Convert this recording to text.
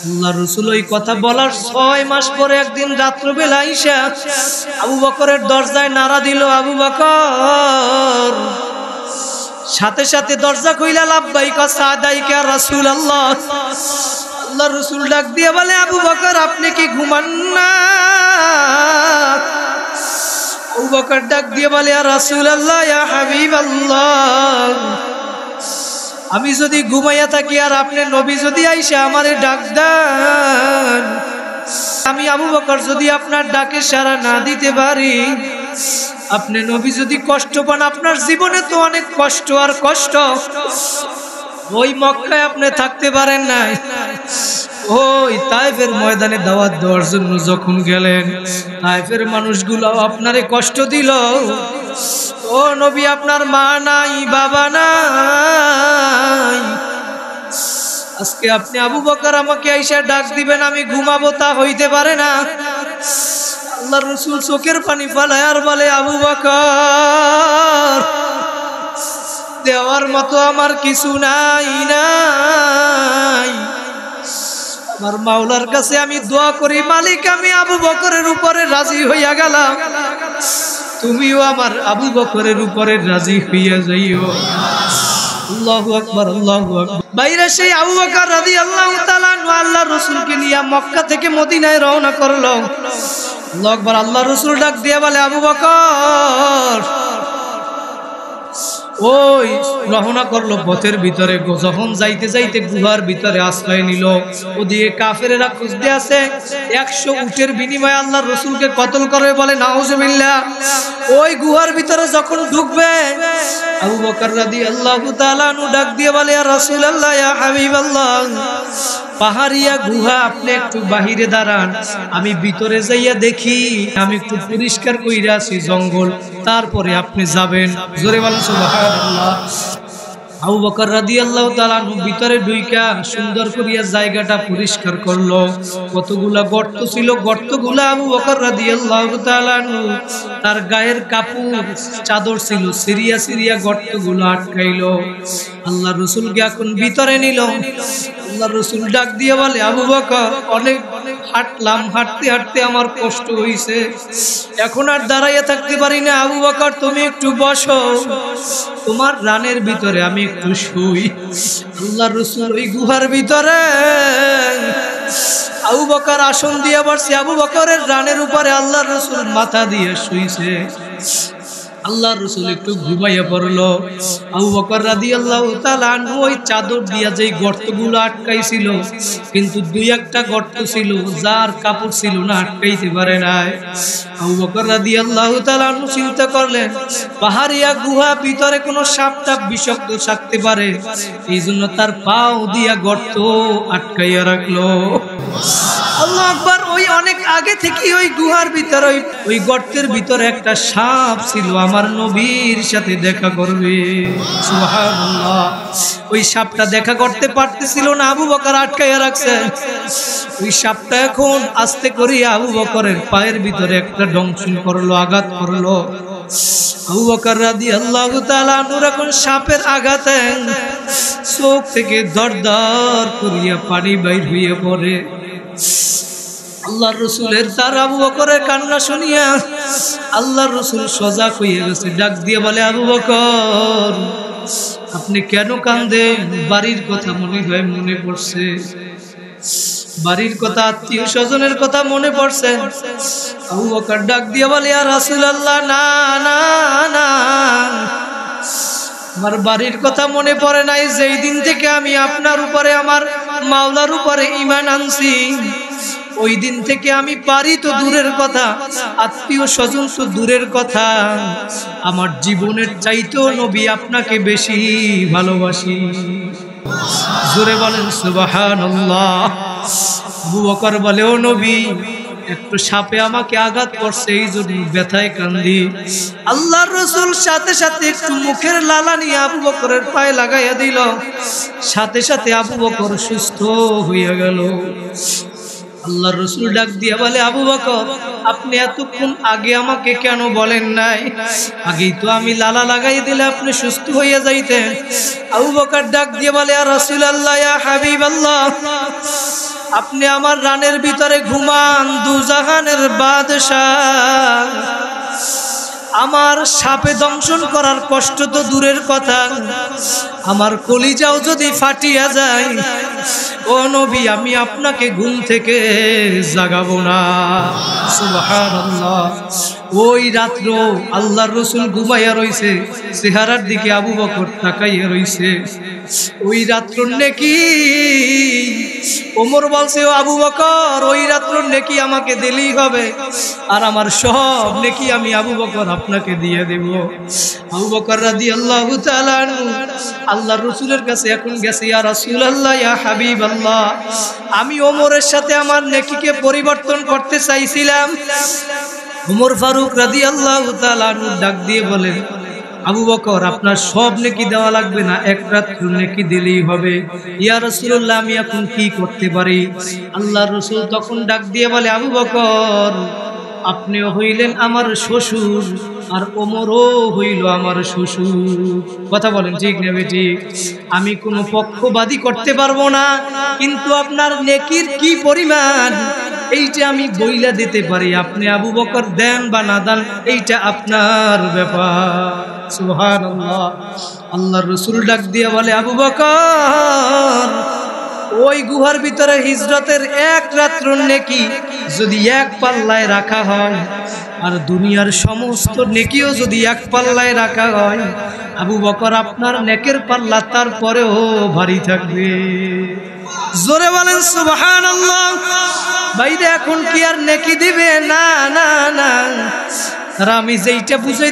আল্লাহ রাসূল ওই কথা বলার 6 মাস পরে একদিন রাত্রিবেলা আইসা আবু বকরের দরজায় নাড়া দিল, আবু বকর। সাথে সাথে দরজা খুইলা লাব্বাইকা সাদাইকা রাসূলুল্লাহ। আল্লাহ রাসূল ডাক দিয়ে বলে, আবু বকর আপনি কি ঘুমান না? আবু বকর ডাক দিয়ে বলে, ইয়া রাসূলুল্লাহ ইয়া হাবিবাল্লাহ, আমি যদি ঘুমাইয়া থাকি আর আপনি নবী যদি আইসা আমারে ডাক দেন, আমি আবু বকর যদি আপনার ডাকে সাড়া না দিতে পারি, আপনি নবী যদি কষ্ট পান, আপনার জীবনে তো অনেক কষ্ট আর কষ্ট, ওই মক্কায় আপনি থাকতে পারেন নাই, ওই তায়েফের ময়দানে দাওয়াত দেওয়ার জন্য যখন গেলেন, তায়েফের মানুষগুলো আপনারে কষ্ট দিল। ও নবী, আপনার মা নাই, বাবা নাই, আজকে আপনি আবু বকর আমাকে আইসা ডাক দিবেন, আমি ঘুমাবো, তা হইতে পারে না। আল্লাহ রাসূল চোখের পানি ফেলায় আর বলে, আবু বকর, দেওয়ার মতো আমার কিছু নাই, আমার মাওলার কাছে আমি দোয়া করি, মালিক আমি আবু বকরের উপরে রাজি হইয়া গেলাম, তুমিও আমার আবু বকরের উপরে রাজি হইয়া যাইও। আল্লাহু আকবার, আল্লাহু আকবার। বাইরে সেই আবু বকর রাদিয়াল্লাহু তাআলা আল্লাহর রাসূলকে নিয়ে মক্কা থেকে মদিনায় রওনা করলো। আল্লাহু আকবার। আল্লাহর রাসূল ডাক দিয়ে বলে, আবু বকর। ওই রওনা করলো পথের ভিতরে, যখন যাইতে যাইতে গুহার ভিতরে আশ্রয় নিল, ওদিকে কাফেরেরা খুঁজতে আছে 100 উটের বিনিময়ে আল্লাহর রাসূলকে কতল করে, বলে নাউজুবিল্লাহ। ওই গুহার ভিতরে যখন ঢুকবে, আবু বকর রাদিয়াল্লাহু তাআলা আনহু ডাক দিয়ে বলে, ইয়া রাসূলুল্লাহ ইয়া হাবিবাল্লাহ, পাহাড়িয়া গুহা, আপনি একটু বাহিরে দাঁড়ান, আমি ভিতরে যাইয়া দেখি, আমি একটু পরিষ্কার কইরা আছি জঙ্গল, তারপরে আপনি যাবেন। জোরে বলেন সুবহানাল্লাহ। আবু বকর রাদিয়াল্লাহু তাআলা ভিতরে ঢুইকা সুন্দর করিয়া জায়গাটা পরিষ্কার করলো। কতগুলা গর্ত ছিল, গর্তগুলা আবু বকর রাদিয়াল্লাহু তাআলা তার গায়ের কাপড় চাদর ছিল, সিরিয়া সিরিয়া গর্তগুলো আটকাইলো। আল্লাহর রাসূলকে এখন ভিতরে নিল। আল্লাহর রাসূল ডাক দিয়ে বলে, আবু বকর, অনেক হাঁটলাম, হাঁটতে হাঁটতে আমার কষ্ট হইছে, এখন আর দাঁড়াইয়া থাকতে পারি না, আবু বকর তুমি একটু বসো, তোমার রানের ভিতরে আমি একটু শুই। আল্লাহর রাসূল ওই গুহার ভিতরে আবু বকর আসন দিয়ে বসছে, আবু বকরের রানের উপরে আল্লাহর রাসূল মাথা দিয়ে শুইছে। আল্লাহর রাসূল একটু ঘুমাইয়া পড়লো। আবু বকর রাদিয়াল্লাহু তাআলা আনহু ওই চাদর দিয়া যেই গর্তগুলো আটকাইছিল, কিন্তু 2-1টা গর্ত ছিল যার কাপড় ছিল না, আটকাইতে পারে নাই। আবু বকর রাদিয়াল্লাহু তাআলা আনহু চিন্তা করলেন, পাহাড়িয়া গুহা, ভিতরে কোনো সাপ টাপ বিষাক্ত থাকতে পারে, এই জন্য তার পাও দিয়া গর্ত আটকাইয়া রাখলো। আল্লাহু আকবার। ওই অনেক আগে থেকে ওই গুহার ভিতরে, ওই গর্তের ভিতরে একটা সাপ ছিল, আমার নবীর সাথে দেখা করবে। সুবহানাল্লাহ। ওই সাপটা দেখা করতে পারতেছিল না, আবু বকর আটকাইয়া রাখছে। ওই সাপটা এখন আস্তে করে আবু বকরের পায়ের ভিতরে একটা দংশন করলো, আঘাত করলো। আবু বকর রাদিয়াল্লাহু তাআলা আনহু এখন সাপের আঘাতে চোখ থেকে দরদর করিয়া পানি বাইর হইয়া পড়ে। আল্লাহর রাসূলের তার আবু বকরের কান্না শুনিয়া আল্লাহর রাসূল সজাগ হয়ে গেছে, ডাক দিয়ে বলে, আবু বকর, আপনি কেন কাঁদেন? বাড়ির কথা মনে পড়ছে, বাড়ির কথা, আত্মীয় স্বজনের কথা মনে পড়ছে। আবু বকর ডাক দিয়ে বলে, ইয়া রাসূলুল্লাহ, না না না, আমার বাড়ির কথা মনে পড়ে নাই, যেই দিন থেকে আমি আপনার উপরে, আমার মাওলার উপরে ঈমান আনছি, ওই দিন থেকে আমি পারি তো দূরের কথা, আত্মীয় স্বজন তো দূরের কথা, আমার জীবনের চাইতেও নবী আপনাকে বেশি ভালোবাসি। জোরে বলেন সুবহানাল্লাহ। আবু বকর বলে, ও নবী, একটু সাপে আমাকে আঘাত করছে, এই জন্য ব্যথায় কান্দি। আল্লাহর রাসূল সাথে সাথে একটু মুখের লালা নিয়ে আবু বকরের পায়ে লাগাইয়া দিল, সাথে সাথে আবু বকর সুস্থ হইয়া গেল। আল্লাহর রাসূল ডাক দিয়ে বলে, আবু বকর, আপনি এতক্ষণ আগে আমাকে কেন বলেন নাই? আগেই তো আমি লালা লাগাই দিলে আপনি সুস্থ হইয়া যাইতেন। আবু বকর ডাক দিয়ে বলে, ইয়া রাসূলুল্লাহ, ইয়া হাবিবাল্লাহ, আপনি আমার রানের ভিতরে ঘুমান, দুজাহানের বাদশাহ। আমার সাপে দংশন করার কষ্ট তো দূরের কথা, আমার কলিজাও যদি ফাটিয়া যায়, ও নবী আমি আপনাকে ঘুম থেকে জাগাবো না। সুবহানাল্লাহ। ওই রাত্র আল্লাহর রাসূল ঘুমাইয়া রইছে, চেহারার দিকে আবু বকর তাকাইয়া রইছে। ওই রাত্র নেকি ওমর বলছে, ও আবু বকর ওই রাত্র নেকি আমাকে দিলেই হবে, আর আমার সব নেকি আমি আবু বকর আপনাকে দিয়ে দেব। আবু বকর রাদিয়াল্লাহু তাআলা আল্লাহর রাসূলের কাছে এখন গেছে, ইয়া রাসূলুল্লাহ ইয়া হাবিবাল্লাহ, আমি ওমরের সাথে আমার নেকিকে পরিবর্তন করতে চাইছিলাম। ওমর ফারুক রাদিয়াল্লাহু তাআলা ডাক দিয়ে বলেন, আবু বকর আপনার সব নেকি দেওয়া লাগবে না, এক রাত্র নেকি দিলেই হবে। ইয়া রাসূলুল্লাহ আমি এখন কি করতে পারি? আল্লাহর রাসূল তখন ডাক দিয়ে বলে, আবু বকর আপনিও হইলেন আমার শ্বশুর, আর ওমরও হইল আমার শ্বশুর। কথা বলেন ঠিক নেবে ঠিক? আমি কোনো পক্ষবাদী করতে পারবো না, কিন্তু আপনার নেকির কি পরিমাণ এইটা আমি বইলা দিতে পারি। আপনি আবু বকর দেন বা না দেন এইটা আপনার ব্যাপার। সুবহানাল্লাহ। আল্লাহর রাসূল ডাক দিয়ে বলে, আবু বকর ওই গুহার ভিতরে হিজরতের এক রাত্র নেকি যদি এক পাল্লায় রাখা হয়, আর দুনিয়ার সমস্ত নেকিও যদি এক পাল্লায় রাখা হয়, আবু বকর আপনার নেকের পাল্লা তারপরেও ভারী থাকবে। জোরে বলেন সুবহানাল্লাহ। ভাইরা এখন কি আর নেকি দিবে? না না না, আর আমি যেইটা বুঝাই